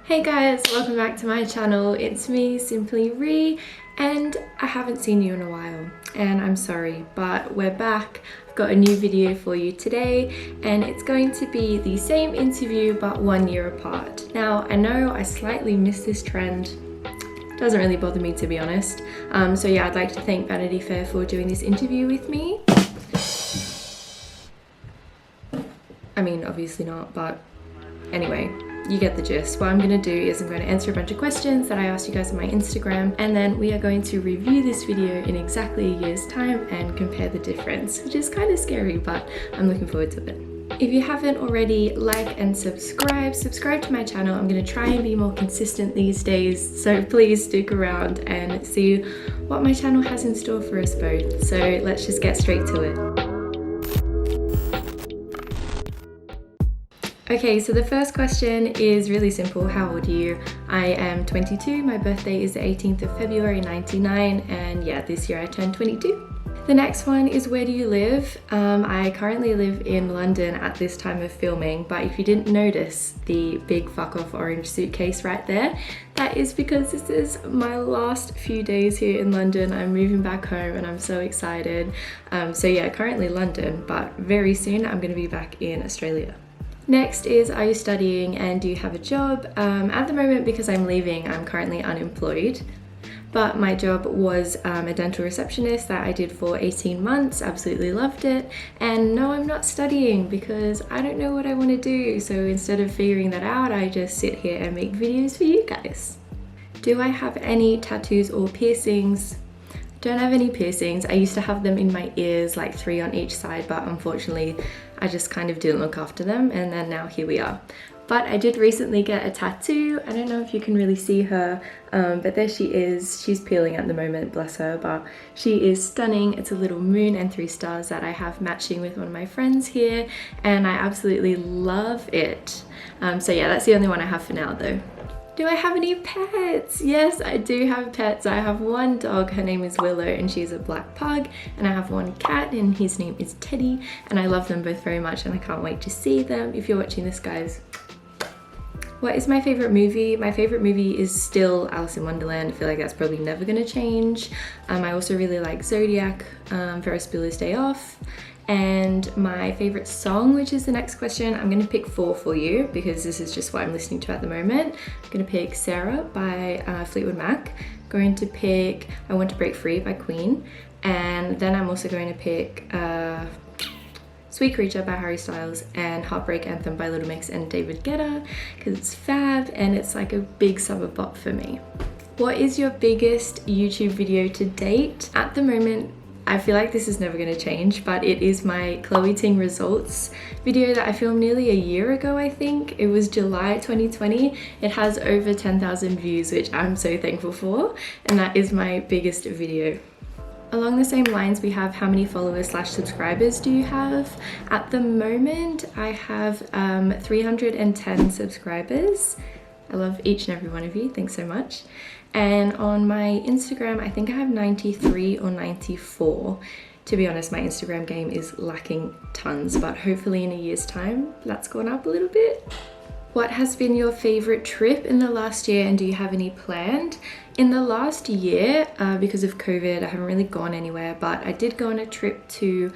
Hey guys, welcome back to my channel. It's me, Simplyrhi, and I haven't seen you in a while, and I'm sorry, but we're back. I've got a new video for you today, and it's going to be the same interview but 1 year apart. Now, I know I slightly missed this trend. Doesn't really bother me, to be honest. So yeah, I'd like to thank Vanity for doing this interview with me. I mean, obviously not, but anyway. You get the gist. What I'm going to do is I'm going to answer a bunch of questions that I asked you guys on my Instagram, and then we are going to review this video in exactly a year's time and compare the difference, which is kind of scary, but I'm looking forward to it. If you haven't already, like and subscribe to my channel. I'm going to try and be more consistent these days, so please stick around and see what my channel has in store for us both. So let's just get straight to it. Okay, so the first question is really simple. How old are you? I am 22. My birthday is the 18th of February 99, and yeah, this year I turned 22. The next one is, where do you live? I currently live in London at this time of filming, but if you didn't notice the big fuck off orange suitcase right there, that is because this is my last few days here in London. I'm moving back home and I'm so excited. So yeah, currently London, but very soon I'm gonna be back in Australia. Next is, are you studying and do you have a job? At the moment, because I'm leaving, I'm currently unemployed. But my job was a dental receptionist that I did for 18 months, absolutely loved it. And no, I'm not studying because I don't know what I want to do. So instead of figuring that out, I just sit here and make videos for you guys. Do I have any tattoos or piercings? Don't have any piercings. I used to have them in my ears, like 3 on each side, but unfortunately I just kind of didn't look after them, and then now here we are. But I did recently get a tattoo. I don't know if you can really see her, but there she is. She's peeling at the moment, bless her, but she is stunning. It's a little moon and 3 stars that I have matching with one of my friends here, and I absolutely love it. So yeah, that's the only one I have for now though. Do I have any pets? Yes, I do have pets. I have one dog, her name is Willow, and she's a black pug, and I have one cat, and his name is Teddy, and I love them both very much, and I can't wait to see them. If you're watching this, guys. What is my favorite movie? My favorite movie is still Alice in Wonderland. I feel like that's probably never gonna change. I also really like Zodiac, Ferris Bueller's Day Off. And my favorite song, which is the next question, I'm gonna pick 4 for you because this is just what I'm listening to at the moment. I'm gonna pick Sarah by Fleetwood Mac. Going to pick I Want to Break Free by Queen. And then I'm also going to pick Sweet Creature by Harry Styles and Heartbreak Anthem by Little Mix and David Guetta, because it's fab and it's like a big summer bop for me. What is your biggest YouTube video to date? At the moment, I feel like this is never going to change, but it is my Chloe Ting results video that I filmed nearly a year ago, I think. It was July 2020. It has over 10,000 views, which I'm so thankful for, and that is my biggest video. Along the same lines, we have, how many followers / subscribers do you have? At the moment, I have 310 subscribers. I love each and every one of you, thanks so much. And on my Instagram, I think I have 93 or 94. To be honest, my Instagram game is lacking tons, but hopefully in a year's time, that's gone up a little bit. What has been your favorite trip in the last year, and do you have any planned? In the last year, because of COVID, I haven't really gone anywhere, but I did go on a trip to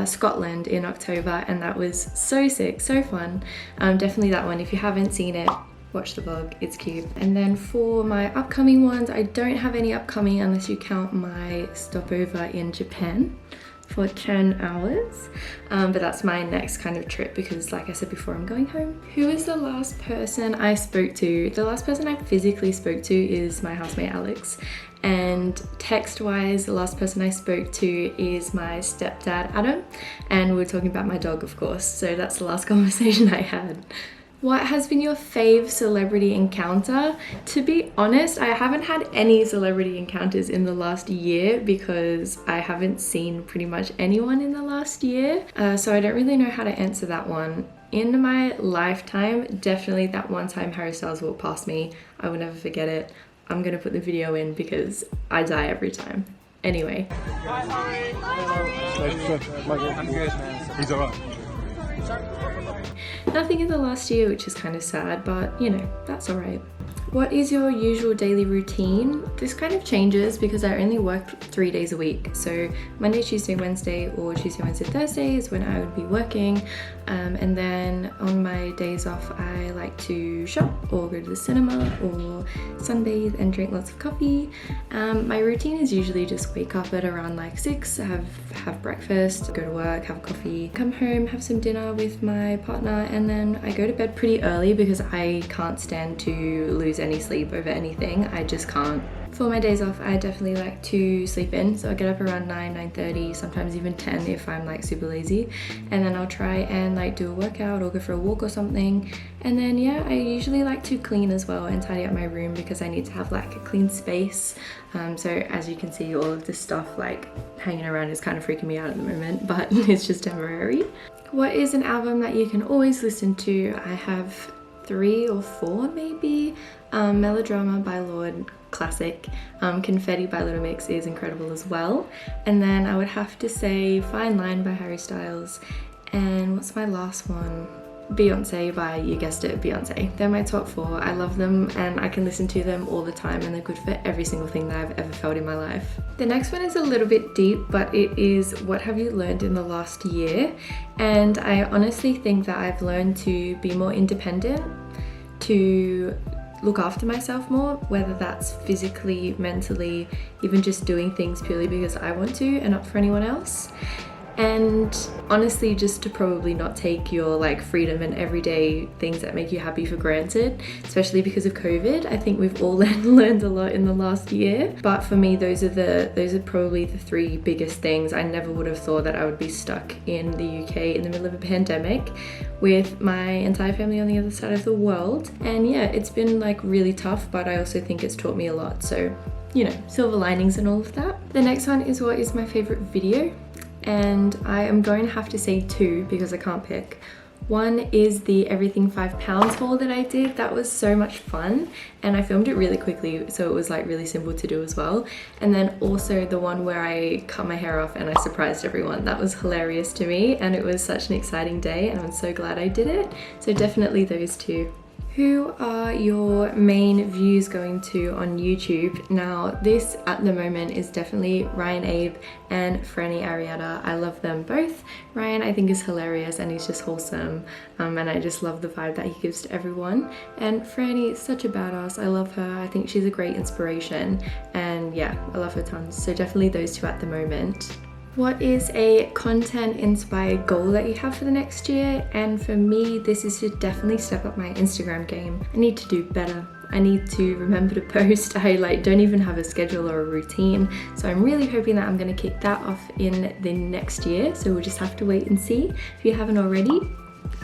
Scotland in October, and that was so sick, so fun. Definitely that one. If you haven't seen it, watch the vlog, it's cute. And then for my upcoming ones, I don't have any upcoming unless you count my stopover in Japan for 10 hours. But that's my next kind of trip because, like I said before, I'm going home. Who is the last person I spoke to? The last person I physically spoke to is my housemate Alex. And text-wise, the last person I spoke to is my stepdad Adam. And we were talking about my dog, of course. So that's the last conversation I had. What has been your fave celebrity encounter? To be honest, I haven't had any celebrity encounters in the last year because I haven't seen pretty much anyone in the last year. So I don't really know how to answer that one. In my lifetime, definitely that one time Harry Styles walked past me. I will never forget it. I'm gonna put the video in because I die every time. Anyway. Hi, Harry. Hello. I'm good, man. He's alright. Nothing in the last year, which is kind of sad, but you know, that's alright. What is your usual daily routine? This kind of changes because I only work 3 days a week. So Monday, Tuesday, Wednesday, or Tuesday, Wednesday, Thursday is when I would be working. And then on my days off, I like to shop or go to the cinema or sunbathe and drink lots of coffee. My routine is usually just wake up at around like 6, have breakfast, go to work, have coffee, come home, have some dinner with my partner, and then I go to bed pretty early because I can't stand to lose any sleep over anything. I just can't. For my days off, I definitely like to sleep in, so I get up around 9:30, sometimes even 10 if I'm like super lazy, and then I'll try and like do a workout or go for a walk or something. And then yeah, I usually like to clean as well and tidy up my room because I need to have like a clean space. So as you can see, all of this stuff like hanging around is kind of freaking me out at the moment, but it's just temporary. What is an album that you can always listen to? I have 3 or 4 maybe. Melodrama by Lorde, classic. Confetti by Little Mix is incredible as well. And then I would have to say Fine Line by Harry Styles. And what's my last one? Beyonce by, you guessed it, Beyonce. They're my top 4. I love them and I can listen to them all the time, and they're good for every single thing that I've ever felt in my life. The next one is a little bit deep, but it is what have you learned in the last year? And I honestly think that I've learned to be more independent, to look after myself more, whether that's physically, mentally, even just doing things purely because I want to and not for anyone else. And honestly, just to probably not take your like freedom and everyday things that make you happy for granted, especially because of COVID. I think we've all learned a lot in the last year, but for me those are probably the 3 biggest things. I never would have thought that I would be stuck in the UK in the middle of a pandemic with my entire family on the other side of the world. And yeah, it's been like really tough, but I also think it's taught me a lot, so you know, silver linings and all of that. The next one is what is my favorite video? And I am going to have to say 2 because I can't pick. One is the Everything £5 haul that I did. That was so much fun and I filmed it really quickly, so it was like really simple to do as well. And then also the one where I cut my hair off and I surprised everyone. That was hilarious to me and it was such an exciting day and I'm so glad I did it. So definitely those 2. Who are your main views going to on YouTube? Now this at the moment is definitely Ryan Abe and Franny Arietta. I love them both. Ryan I think is hilarious and he's just wholesome, and I just love the vibe that he gives to everyone. And Franny is such a badass. I love her. I think she's a great inspiration and yeah, I love her tons. So definitely those 2 at the moment. What is a content inspired goal that you have for the next year? And for me, this is to definitely step up my Instagram game. I need to do better. I need to remember to post. I don't even have a schedule or a routine. So I'm really hoping that I'm gonna kick that off in the next year. So we'll just have to wait and see. If you haven't already,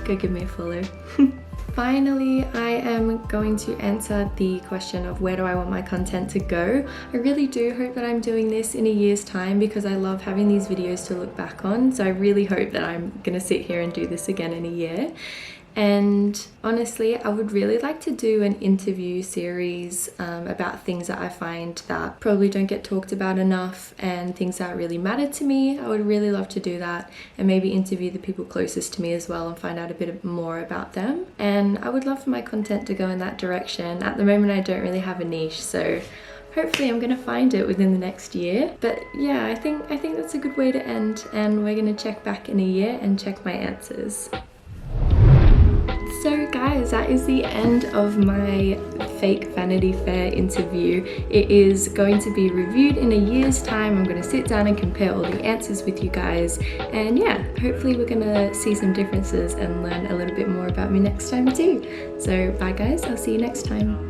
go give me a follow. Finally, I am going to answer the question of where do I want my content to go. I really do hope that I'm doing this in a year's time because I love having these videos to look back on. So I really hope that I'm gonna sit here and do this again in a year. And honestly, I would really like to do an interview series about things that I find that probably don't get talked about enough and things that really matter to me. I would really love to do that and maybe interview the people closest to me as well and find out a bit more about them. And I would love for my content to go in that direction. At the moment, I don't really have a niche, so hopefully I'm gonna find it within the next year. But yeah, I think that's a good way to end, and we're gonna check back in a year and check my answers. So guys, that is the end of my fake Vanity Fair interview. It is going to be reviewed in a year's time. I'm going to sit down and compare all the answers with you guys, and yeah, hopefully we're going to see some differences and learn a little bit more about me next time too. So bye guys, I'll see you next time.